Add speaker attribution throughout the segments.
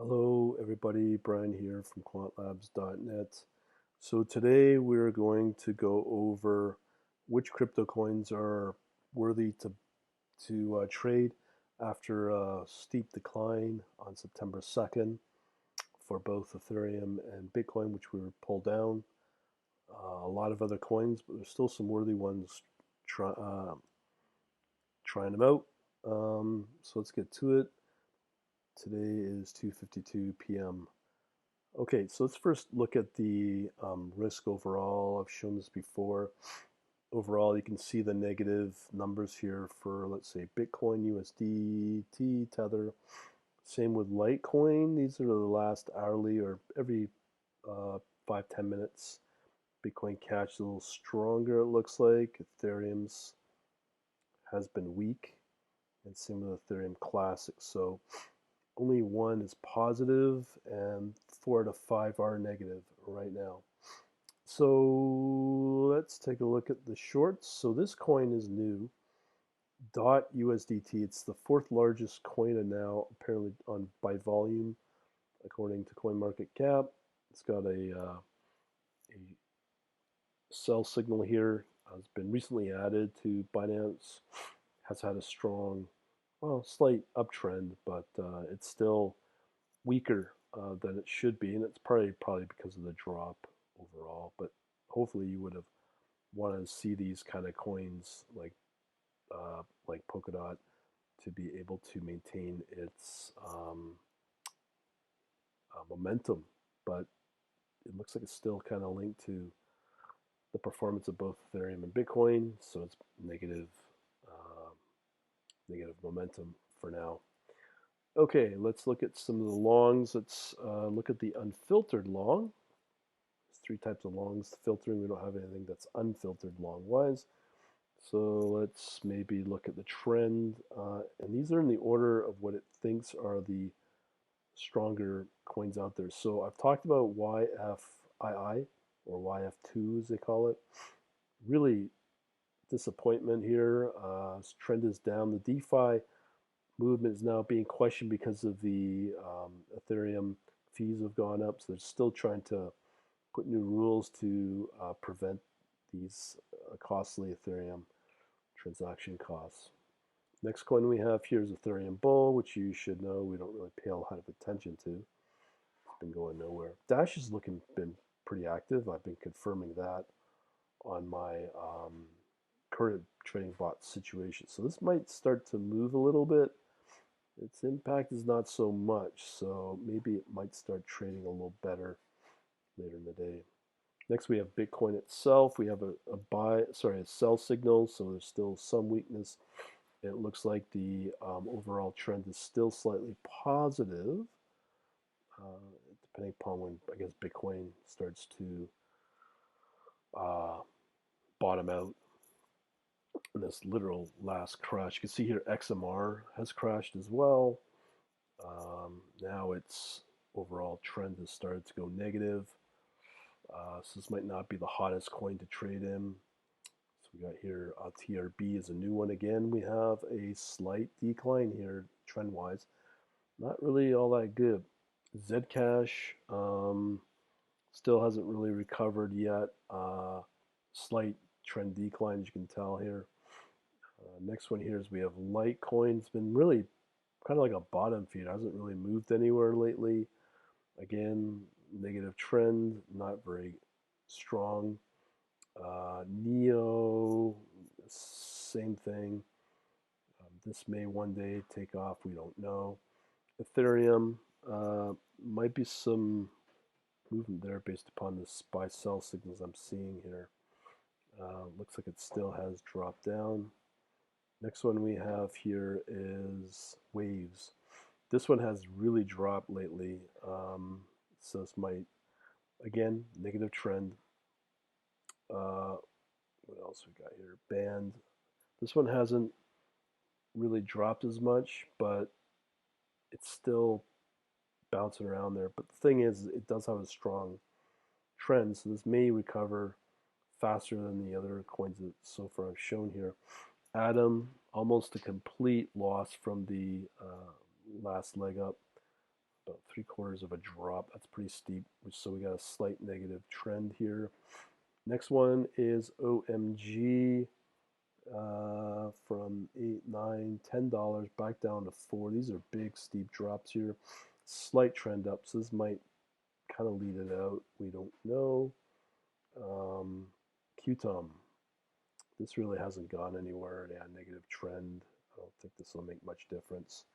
Speaker 1: Hello, everybody. Brian here from quantlabs.net. So today we're going to go over which crypto coins are worthy to trade after a steep decline on September 2nd for both Ethereum and Bitcoin, which were pulled down. A lot of other coins, but there's still some worthy ones trying them out. So let's get to it. Today is 2:52 p.m. Okay, so let's first look at the risk overall. I've shown this before. Overall, you can see the negative numbers here for, let's say, Bitcoin, USDT, Tether. Same with Litecoin. These are the last hourly or every 5-10 minutes. Bitcoin Cash a little stronger, it looks like. Ethereum's has been weak, and same with Ethereum Classic. So only one is positive and 4 to 5 are negative right now. So let's take a look at the shorts. So this coin is new, USDT. It's the fourth largest coin and now apparently on by volume, according to CoinMarketCap. It's got a sell signal here. Has been recently added to Binance. Has had a strong, well, slight uptrend, but it's still weaker than it should be, and it's probably because of the drop overall. But hopefully, you would have wanted to see these kind of coins like Polkadot to be able to maintain its momentum. But it looks like it's still kind of linked to the performance of both Ethereum and Bitcoin, so it's negative momentum for now. Okay, let's look at some of the longs. Let's look at the unfiltered long. There's three types of longs. Filtering, we don't have anything that's unfiltered long-wise. So let's maybe look at the trend. And these are in the order of what it thinks are the stronger coins out there. So I've talked about YFII, or YF2 as they call it. Really disappointment here. This trend is down. The DeFi movement is now being questioned because of the Ethereum fees have gone up. So they're still trying to put new rules to prevent these costly Ethereum transaction costs. Next coin we have here is Ethereum Bull, which you should know we don't really pay a lot of attention to. It's been going nowhere. Dash has been pretty active. I've been confirming that on my current trading bot situation. So this might start to move a little bit. Its impact is not so much, so maybe it might start trading a little better later in the day. Next, we have Bitcoin itself. We have a sell signal, so there's still some weakness. It looks like the overall trend is still slightly positive, depending upon when I guess Bitcoin starts to bottom out in this literal last crash. You can see here XMR has crashed as well. Now its overall trend has started to go negative. So this might not be the hottest coin to trade in. So we got here TRB is a new one again. We have a slight decline here trend-wise. Not really all that good. Zcash still hasn't really recovered yet. Slight trend decline, as you can tell here. Next one here is we have Litecoin. It's been really kind of like a bottom feeder. Hasn't really moved anywhere lately. Again, negative trend, not very strong. Neo, same thing. This may one day take off. We don't know. Ethereum might be some movement there based upon the buy sell signals I'm seeing here. Looks like it still has dropped down. Next one we have here is Waves. This one has really dropped lately. So this might, again, negative trend. What else we got here? Band. This one hasn't really dropped as much, but it's still bouncing around there. But the thing is, it does have a strong trend, so this may recover faster than the other coins that so far I've shown here. Atom, almost a complete loss from the last leg up. about 3/4 of a drop. That's pretty steep. So we got a slight negative trend here. Next one is OMG from $8, $9, $10 back down to $4. These are big steep drops here. Slight trend up, so this might kind of lead it out. We don't know. Qtum. This really hasn't gone anywhere. Yeah, negative trend. I don't think this will make much difference.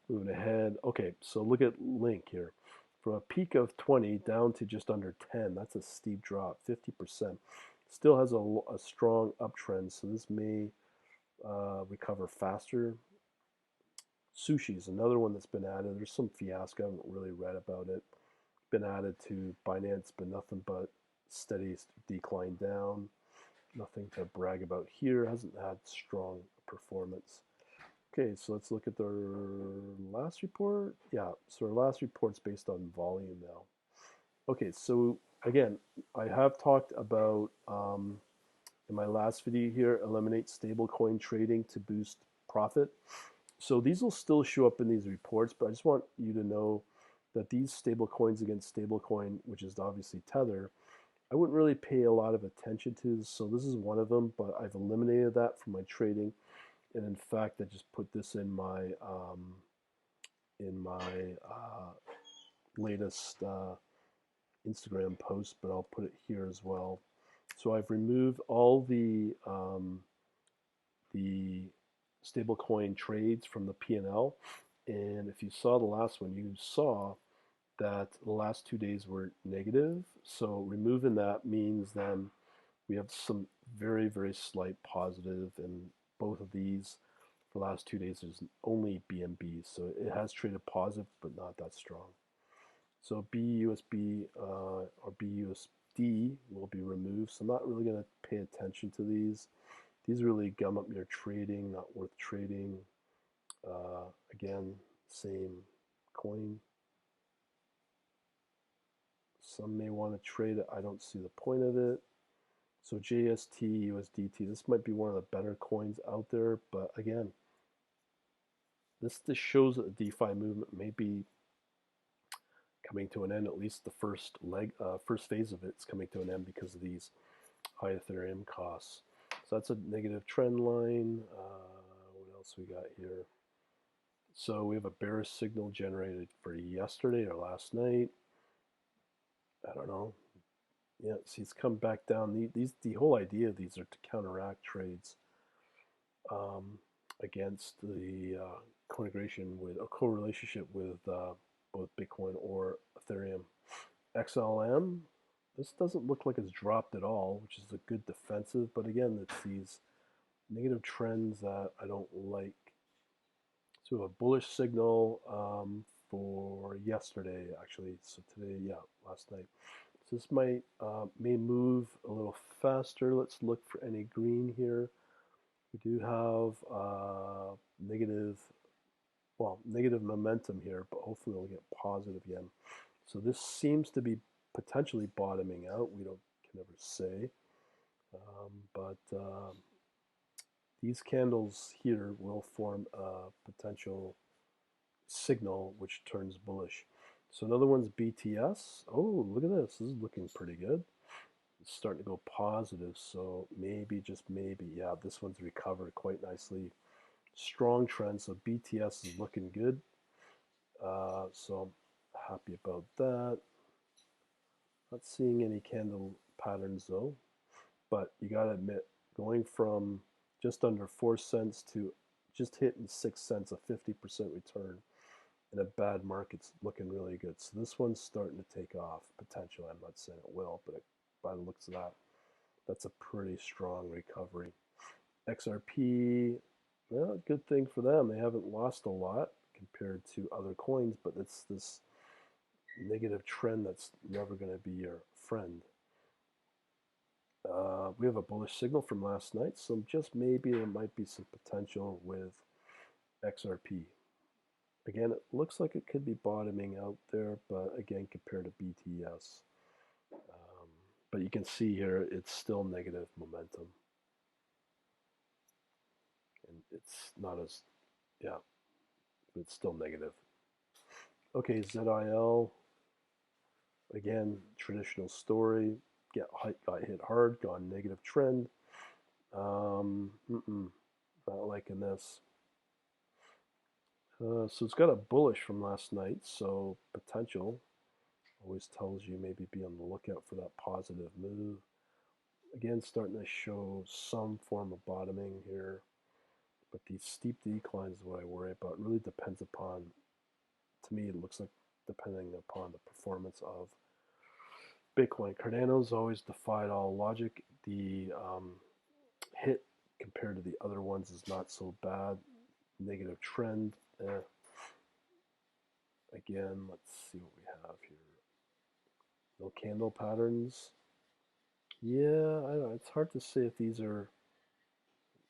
Speaker 1: Moving ahead. Okay, so look at Link here. From a peak of 20 down to just under 10. That's a steep drop, 50%. Still has a strong uptrend, so this may recover faster. Sushi is another one that's been added. There's some fiasco. I haven't really read about it. Been added to Binance, but nothing but steady decline down. Nothing to brag about here. Hasn't had strong performance. Okay, so let's look at their last report. Yeah, so our last report's based on volume now. Okay, so again, I have talked about in my last video here, eliminate stablecoin trading to boost profit. So these will still show up in these reports, but I just want you to know that these stablecoins against stablecoin, which is obviously Tether, I wouldn't really pay a lot of attention to. So this is one of them, but I've eliminated that from my trading. And in fact, I just put this in my latest Instagram post, but I'll put it here as well. So I've removed all the stablecoin trades from the P&L. And if you saw the last one, you saw that the last 2 days were negative. So removing that means then we have some very, very slight positive in both of these. For the last 2 days, there's only BNB. So it has traded positive, but not that strong. So BUSB or BUSD will be removed. So I'm not really going to pay attention to these. These really gum up your trading, not worth trading. Again, same coin. Some may want to trade it. I don't see the point of it. So JST, USDT, this might be one of the better coins out there. But again, this shows that the DeFi movement may be coming to an end. At least the first phase of it's coming to an end because of these high Ethereum costs. So that's a negative trend line. What else we got here? So we have a bearish signal generated for yesterday or last night. I don't know. Yeah, see, it's come back down. The whole idea of these are to counteract trades against the correlation with a correlationship with both Bitcoin or Ethereum. XLM, this doesn't look like it's dropped at all, which is a good defensive. But again, it's these negative trends that I don't like. So a bullish signal for yesterday, actually. So today, yeah, last night. So this may move a little faster. Let's look for any green here. We do have negative momentum here, but hopefully we'll get positive again. So this seems to be potentially bottoming out. We can never say, but these candles here will form a potential signal which turns bullish. So another one's BTS. Oh, look at this. This is looking pretty good. It's starting to go positive. So maybe, just maybe, yeah, this one's recovered quite nicely. Strong trend. So BTS is looking good. So I'm happy about that. Not seeing any candle patterns though. But you got to admit, going from just under 4 cents to just hitting 6 cents, a 50% return in a bad market's looking really good. So this one's starting to take off potentially. I'm not saying it will, but by the looks of that, that's a pretty strong recovery. XRP, well, good thing for them. They haven't lost a lot compared to other coins, but it's this negative trend that's never going to be your friend. We have a bullish signal from last night, so just maybe there might be some potential with XRP. Again, it looks like it could be bottoming out there, but again, compared to BTS. But you can see here, it's still negative momentum. And it's not as, yeah, it's still negative. Okay, ZIL, again, traditional story. Got hit hard, gone negative trend. Not liking this. So it's got a bullish from last night, so potential. Always tells you maybe be on the lookout for that positive move. Again, starting to show some form of bottoming here, but these steep declines is what I worry about. It really depends upon, to me, it looks like depending upon the performance of Bitcoin. Cardano's always defied all logic. The hit compared to the other ones is not so bad. Negative trend. Again, let's see what we have here. No candle patterns. Yeah, I don't know. It's hard to say if these are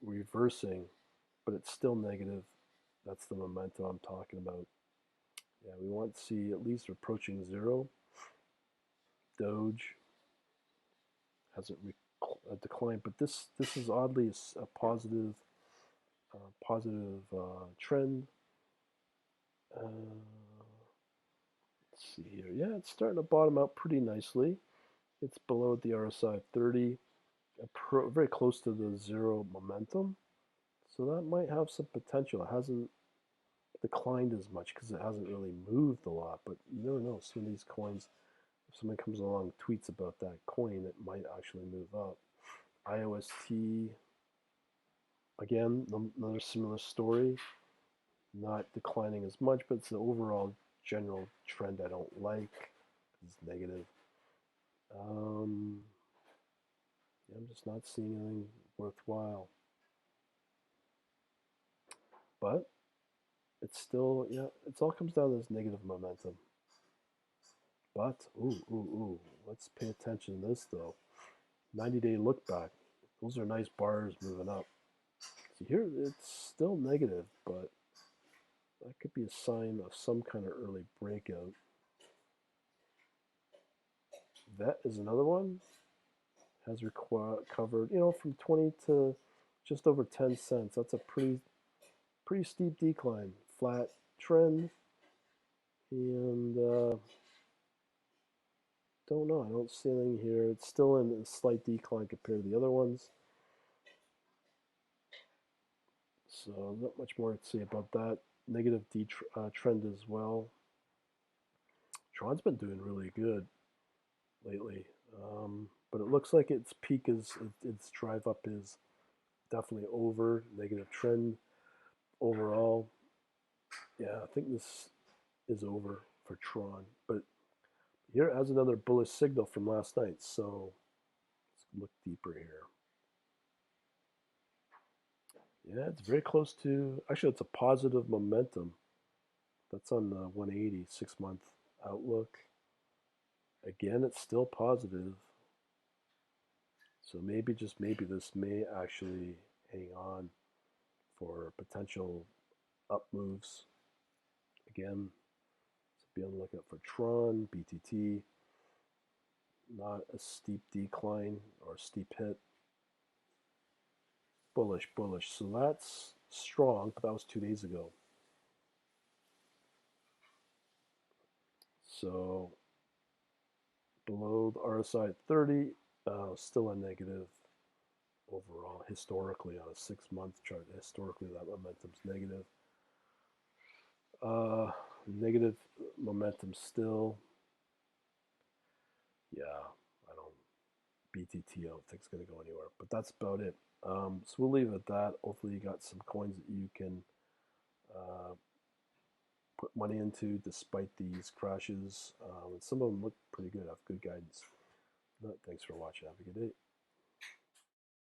Speaker 1: reversing, but it's still negative. That's the momentum I'm talking about. Yeah, we want to see at least approaching zero. Doge hasn't declined, but this is oddly a positive trend. Let's see here. Yeah, it's starting to bottom out pretty nicely. It's below the RSI 30, very close to the zero momentum. So that might have some potential. It hasn't declined as much because it hasn't really moved a lot, but you never know. Some of these coins, if someone comes along and tweets about that coin, it might actually move up. IOST, again, another similar story. Not declining as much, but it's the overall general trend I don't like. It's negative. Yeah, I'm just not seeing anything worthwhile. But it's still, yeah, it all comes down to this negative momentum. But, let's pay attention to this though. 90-day look back. Those are nice bars moving up. See here, it's still negative, but that could be a sign of some kind of early breakout. That is another one. Has recovered, from 20 to just over 10 cents. That's a pretty steep decline. Flat trend, and don't know. I don't see anything here. It's still in a slight decline compared to the other ones. So not much more to say about that. Negative trend as well. Tron's been doing really good lately, but it looks like its peak its drive up is definitely over. Negative trend overall. Yeah, I think this is over for Tron, but here it has another bullish signal from last night. So let's look deeper here. Yeah, it's very close to, actually, it's a positive momentum. That's on the 180 6-month outlook. Again, it's still positive. So maybe, just maybe, this may actually hang on for potential up moves. Again, so be on the lookout for Tron, BTT. Not a steep decline or steep hit. Bullish, bullish. So that's strong, but that was 2 days ago. So below the RSI at 30, still a negative overall. Historically, on a 6-month chart, historically that momentum's negative. Negative momentum still. Yeah, I don't. BTT, I don't think it's going to go anywhere. But that's about it. So we'll leave it at that. Hopefully, you got some coins that you can uh, put money into despite these crashes. And some of them look pretty good, have good guidance. Thanks for watching. Have a good day.